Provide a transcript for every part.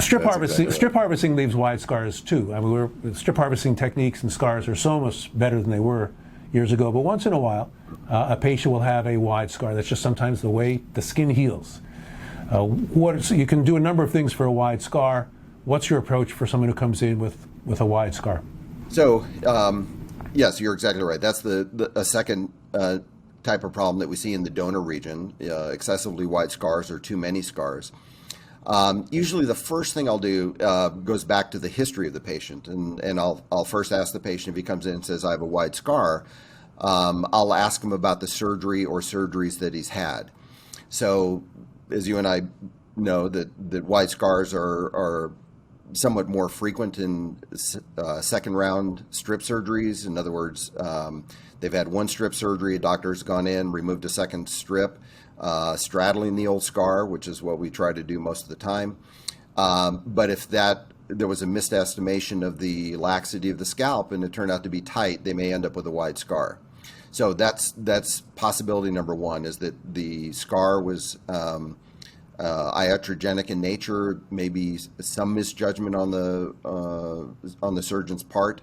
Strip harvesting leaves wide scars too. I mean, strip harvesting techniques and scars are so much better than they were years ago. But once in a while, a patient will have a wide scar. That's just sometimes the way the skin heals. So you can do a number of things for a wide scar. What's your approach for someone who comes in with a wide scar? So, yes, you're exactly right. That's a second type of problem that we see in the donor region, excessively wide scars or too many scars. Usually the first thing I'll do goes back to the history of the patient, and I'll first ask the patient if he comes in and says, I have a wide scar. I'll ask him about the surgery or surgeries that he's had. So as you and I know, that wide scars are somewhat more frequent in second round strip surgeries. In other words, they've had one strip surgery, a doctor's gone in, removed a second strip, straddling the old scar, which is what we try to do most of the time. But if there was a misestimation of the laxity of the scalp and it turned out to be tight, they may end up with a wide scar. So that's possibility number one, is that the scar was iatrogenic in nature, maybe some misjudgment on the surgeon's part,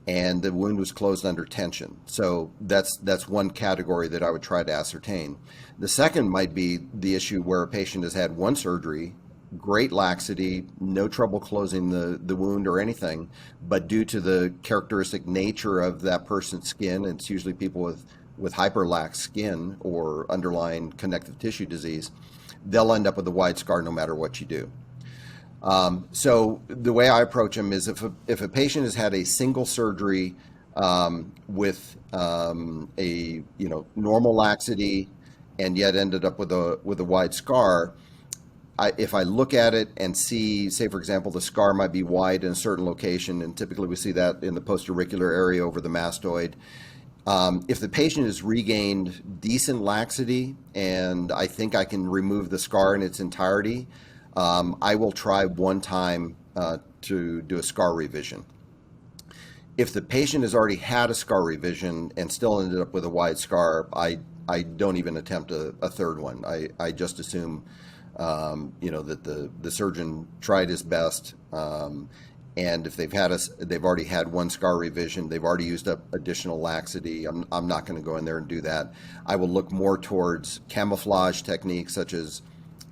and the wound was closed under tension. So that's one category that I would try to ascertain. The second might be the issue where a patient has had one surgery, great laxity, no trouble closing the wound or anything, but due to the characteristic nature of that person's skin, it's usually people with hyperlax skin or underlying connective tissue disease, they'll end up with a wide scar no matter what you do. So the way I approach them is if a patient has had a single surgery with a normal laxity and yet ended up with a wide scar, if I look at it and see, say for example, the scar might be wide in a certain location, and typically we see that in the postauricular area over the mastoid. If the patient has regained decent laxity and I think I can remove the scar in its entirety, I will try one time to do a scar revision. If the patient has already had a scar revision and still ended up with a wide scar, I don't even attempt a third one. I just assume that the surgeon tried his best, and if they've already had one scar revision, they've already used up additional laxity, I'm not going to go in there and do that. I will look more towards camouflage techniques such as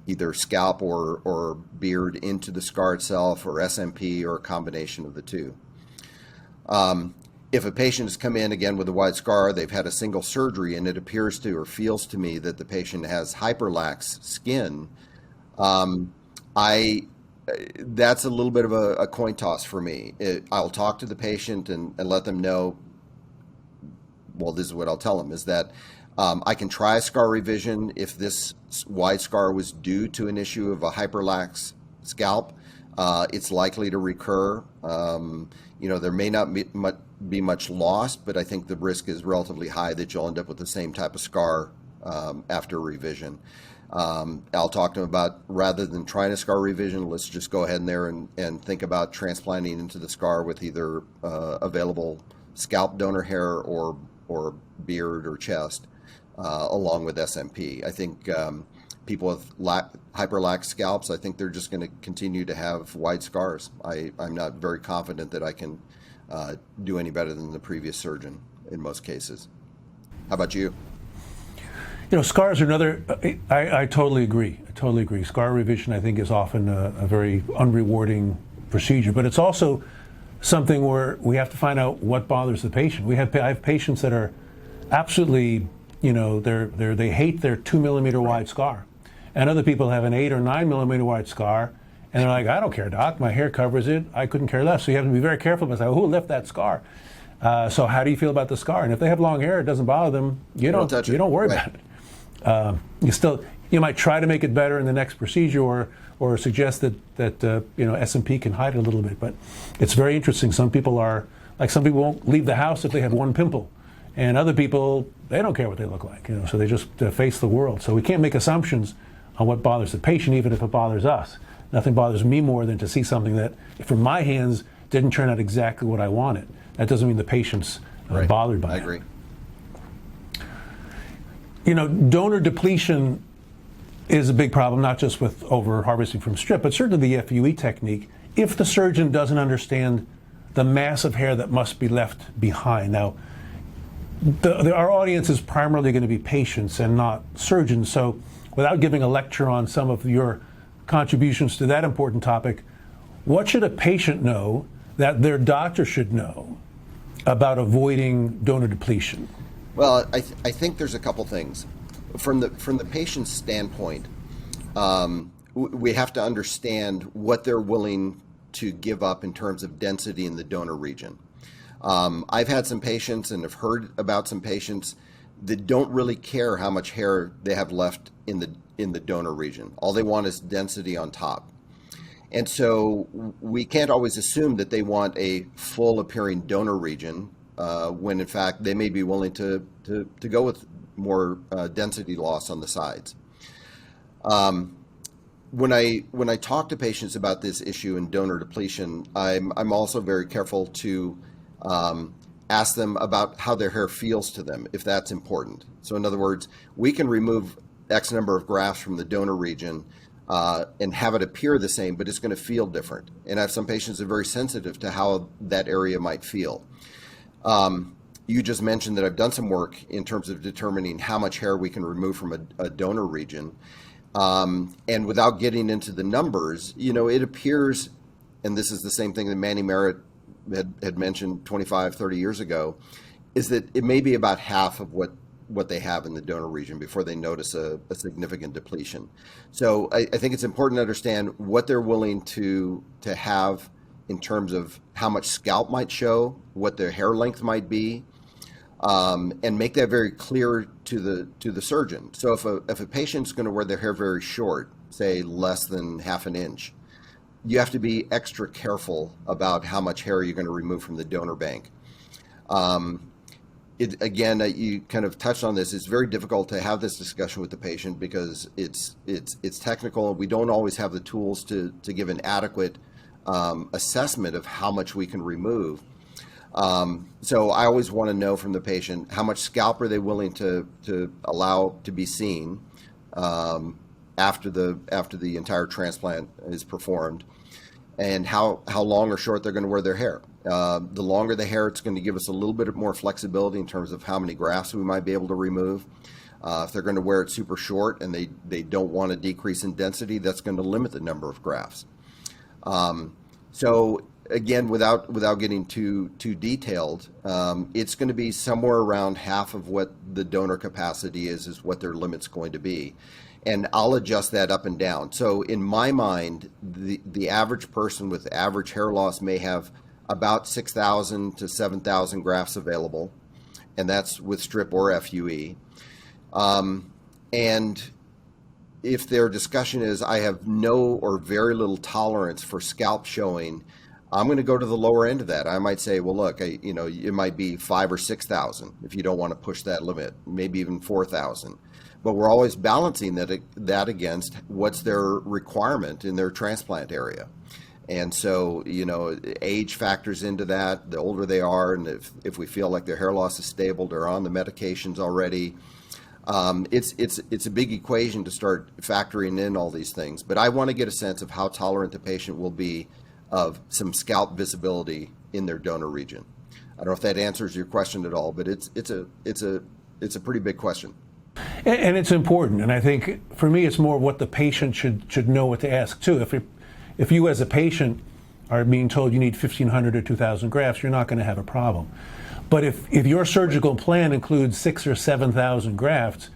either scalp or beard into the scar itself, or SMP, or a combination of the two. If a patient has come in again with a wide scar, they've had a single surgery, and it appears to or feels to me that the patient has hyperlax skin, that's a little bit of a coin toss for me. I'll talk to the patient and let them know, well, this is what I'll tell them, is that I can try a scar revision if this wide scar was due to an issue of a hyperlax scalp. It's likely to recur. There may not be much lost, but I think the risk is relatively high that you'll end up with the same type of scar after revision. I'll talk to them about, rather than trying a scar revision, let's just go ahead in there and think about transplanting into the scar with either available scalp donor hair or beard or chest, along with SMP. I think people with hyperlax scalps, I think they're just going to continue to have wide scars. I'm not very confident that I can do any better than the previous surgeon in most cases. How about you? Scars are another, I totally agree. I totally agree. Scar revision, I think, is often a very unrewarding procedure, but it's also something where we have to find out what bothers the patient. I have patients that are absolutely, they hate their 2 millimeter wide scar. And other people have an 8 or 9 millimeter wide scar, and they're like, I don't care, doc, my hair covers it, I couldn't care less. So you have to be very careful about who left that scar. So how do you feel about the scar? And if they have long hair, it doesn't bother them, you don't worry about it. You might try to make it better in the next procedure, or suggest that SMP can hide it a little bit. But it's very interesting. Some people won't leave the house if they have one pimple, and other people, they don't care what they look like. So they just face the world. So we can't make assumptions on what bothers the patient, even if it bothers us. Nothing bothers me more than to see something that, from my hands, didn't turn out exactly what I wanted. That doesn't mean the patient's bothered by it. I agree. Donor depletion is a big problem, not just with over-harvesting from strip, but certainly the FUE technique, if the surgeon doesn't understand the mass of hair that must be left behind. Now, our audience is primarily going to be patients and not surgeons, so without giving a lecture on some of your contributions to that important topic, what should a patient know that their doctor should know about avoiding donor depletion? Well, I think there's a couple things. From the patient's standpoint, we have to understand what they're willing to give up in terms of density in the donor region. I've had some patients and have heard about some patients that don't really care how much hair they have left in the donor region. All they want is density on top. And so we can't always assume that they want a full appearing donor region when in fact they may be willing to go with more density loss on the sides. When I talk to patients about this issue in donor depletion, I'm also very careful to ask them about how their hair feels to them, if that's important. So in other words, we can remove X number of grafts from the donor region and have it appear the same, but it's going to feel different. And I have some patients that are very sensitive to how that area might feel. You just mentioned that I've done some work in terms of determining how much hair we can remove from a donor region. And without getting into the numbers, it appears, and this is the same thing that Manny Merritt had mentioned 25, 30 years ago, is that it may be about half of what they have in the donor region before they notice a significant depletion. So I think it's important to understand what they're willing to have in terms of how much scalp might show, what their hair length might be, and make that very clear to the surgeon. So if a patient's going to wear their hair very short, say less than half an inch, you have to be extra careful about how much hair you're going to remove from the donor bank. Again, you kind of touched on this. It's very difficult to have this discussion with the patient because it's technical. We don't always have the tools to give an adequate assessment of how much we can remove. So I always want to know from the patient how much scalp are they willing to allow to be seen after the entire transplant is performed, and how long or short they're going to wear their hair. The longer the hair, it's going to give us a little bit more flexibility in terms of how many grafts we might be able to remove. If they're going to wear it super short and they don't want a decrease in density, that's going to limit the number of grafts. So again, without getting too detailed, it's going to be somewhere around half of what the donor capacity is what their limit's going to be. And I'll adjust that up and down. So in my mind, the average person with average hair loss may have about 6,000 to 7,000 grafts available, and that's with strip or FUE. And if their discussion is, I have no or very little tolerance for scalp showing, I'm going to go to the lower end of that. I might say, well, look, it might be 5,000 or 6,000 if you don't want to push that limit, maybe even 4,000. But we're always balancing that against what's their requirement in their transplant area. And so, age factors into that. The older they are, and if we feel like their hair loss is stable, they're on the medications already. It's a big equation to start factoring in all these things. But I want to get a sense of how tolerant the patient will be of some scalp visibility in their donor region. I don't know if that answers your question at all, but it's a pretty big question. And it's important. And I think for me, it's more what the patient should know what to ask too. If you as a patient are being told you need 1,500 or 2,000 grafts, you're not going to have a problem. But if your surgical plan includes 6,000 or 7,000 grafts,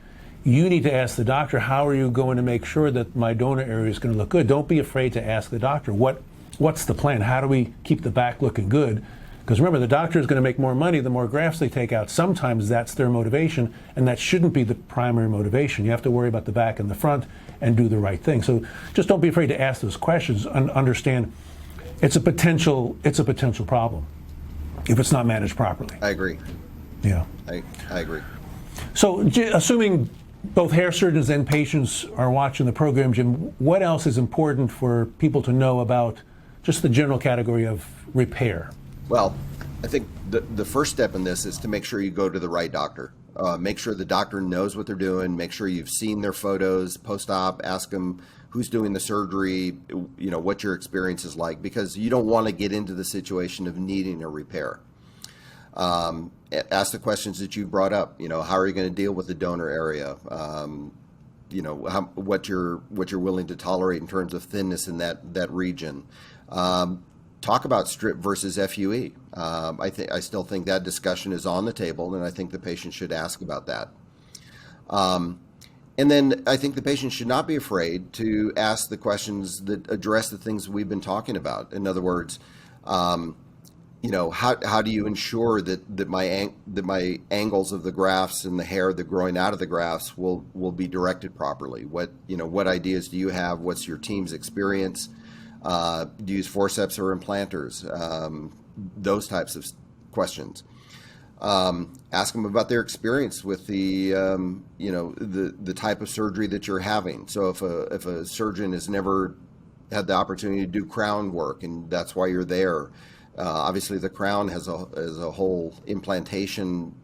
you need to ask the doctor, how are you going to make sure that my donor area is going to look good? Don't be afraid to ask the doctor, what's the plan? How do we keep the back looking good? Because remember, the doctor is going to make more money the more grafts they take out. Sometimes that's their motivation, and that shouldn't be the primary motivation. You have to worry about the back and the front and do the right thing. So just don't be afraid to ask those questions and understand it's a potential problem if it's not managed properly. I agree. Yeah. I agree. So assuming both hair surgeons and patients are watching the program, Jim, what else is important for people to know about just the general category of repair? Well, I think the first step in this is to make sure you go to the right doctor. Make sure the doctor knows what they're doing. Make sure you've seen their photos post-op. Ask them who's doing the surgery, what your experience is like, because you don't want to get into the situation of needing a repair. Ask the questions that you brought up. How are you going to deal with the donor area? What you're willing to tolerate in terms of thinness in that region. Talk about strip versus FUE. I still think that discussion is on the table, and I think the patient should ask about that. And then I think the patient should not be afraid to ask the questions that address the things we've been talking about. In other words, how do you ensure that my angles of the grafts and the hair that growing out of the grafts will be directed properly? What ideas do you have? What's your team's experience? Do you use forceps or implanters? Those types of questions. Ask them about their experience with the type of surgery that you're having. So if a surgeon has never had the opportunity to do crown work, and that's why you're there, obviously the crown has a whole implantation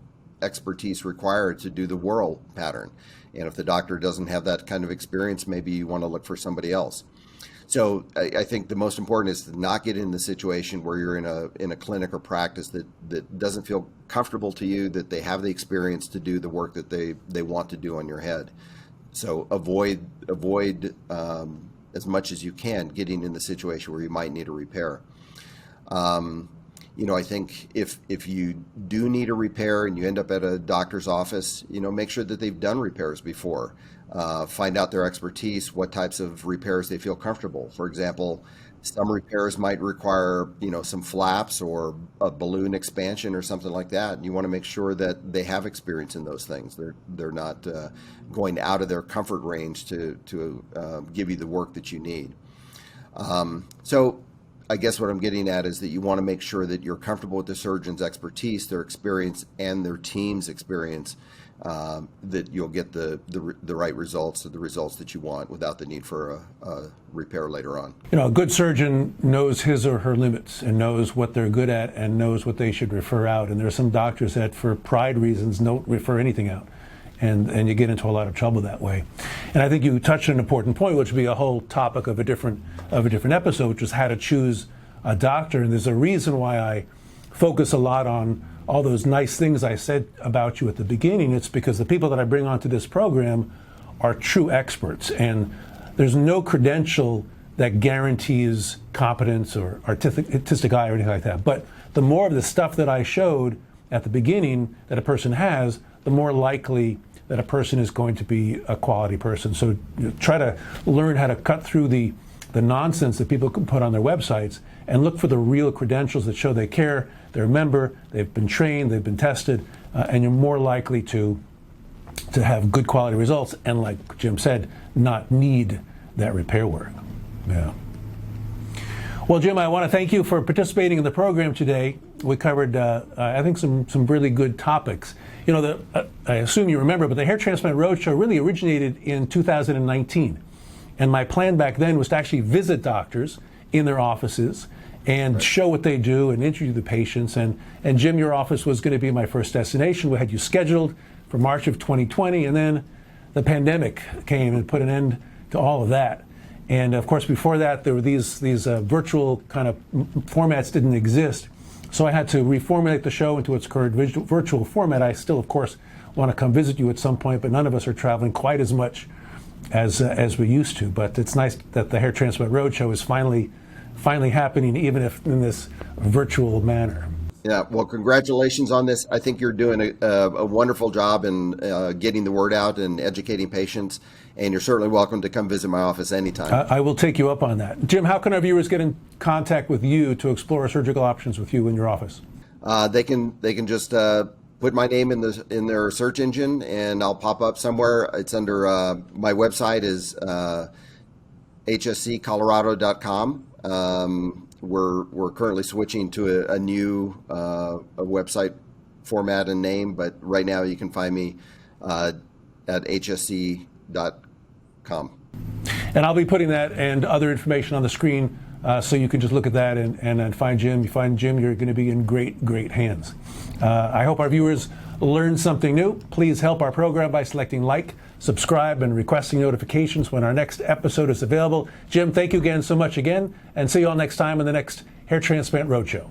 expertise required to do the whirl pattern. And if the doctor doesn't have that kind of experience, maybe you want to look for somebody else. So I think the most important is to not get in the situation where you're in a clinic or practice that doesn't feel comfortable to you, that they have the experience to do the work that they want to do on your head. So avoid as much as you can getting in the situation where you might need a repair. I think if you do need a repair and you end up at a doctor's office, make sure that they've done repairs before. Find out their expertise, what types of repairs they feel comfortable. For example, some repairs might require, some flaps or a balloon expansion or something like that. And you want to make sure that they have experience in those things. They're not going out of their comfort range to give you the work that you need. So I guess what I'm getting at is that you want to make sure that you're comfortable with the surgeon's expertise, their experience, and their team's experience, that you'll get the right results, or the results that you want, without the need for a repair later on. A good surgeon knows his or her limits and knows what they're good at and knows what they should refer out. And there are some doctors that, for pride reasons, don't refer anything out. And you get into a lot of trouble that way. And I think you touched on an important point, which would be a whole topic of a different episode, which is how to choose a doctor. And there's a reason why I focus a lot on all those nice things I said about you at the beginning. It's because the people that I bring onto this program are true experts, and there's no credential that guarantees competence or artistic eye or anything like that. But the more of the stuff that I showed at the beginning that a person has, the more likely that a person is going to be a quality person. So try to learn how to cut through the nonsense that people can put on their websites and look for the real credentials that show they care, they're a member, they've been trained, they've been tested, and you're more likely to have good quality results, and like Jim said, not need that repair work. Yeah. Well, Jim, I want to thank you for participating in the program today. We covered, I think, some really good topics. I assume you remember, but the Hair Transplant Road Show really originated in 2019. And my plan back then was to actually visit doctors in their offices and show what they do and interview the patients. And Jim, your office was going to be my first destination. We had you scheduled for March of 2020, and then the pandemic came and put an end to all of that. And of course, before that, there were these virtual kind of formats didn't exist. So I had to reformulate the show into its current virtual format. I still, of course, want to come visit you at some point, but none of us are traveling quite as much as we used to. But it's nice that the Hair Transplant Road Show is finally happening, even if in this virtual manner. Yeah, well, congratulations on this. I think you're doing a wonderful job in getting the word out and educating patients, and you're certainly welcome to come visit my office anytime. I will take you up on that. Jim, how can our viewers get in contact with you to explore surgical options with you in your office? They can just put my name in their search engine, and I'll pop up somewhere. It's under my website is hsccolorado.com. We're currently switching to a new website format and name, but right now you can find me at hsc.com. And I'll be putting that and other information on the screen So you can just look at that and find Jim. You find Jim, you're going to be in great hands. I hope our viewers learned something new. Please help our program by selecting like, subscribe, and requesting notifications when our next episode is available. Jim, thank you again so much again, and see you all next time on the next Hair Transplant Road Show.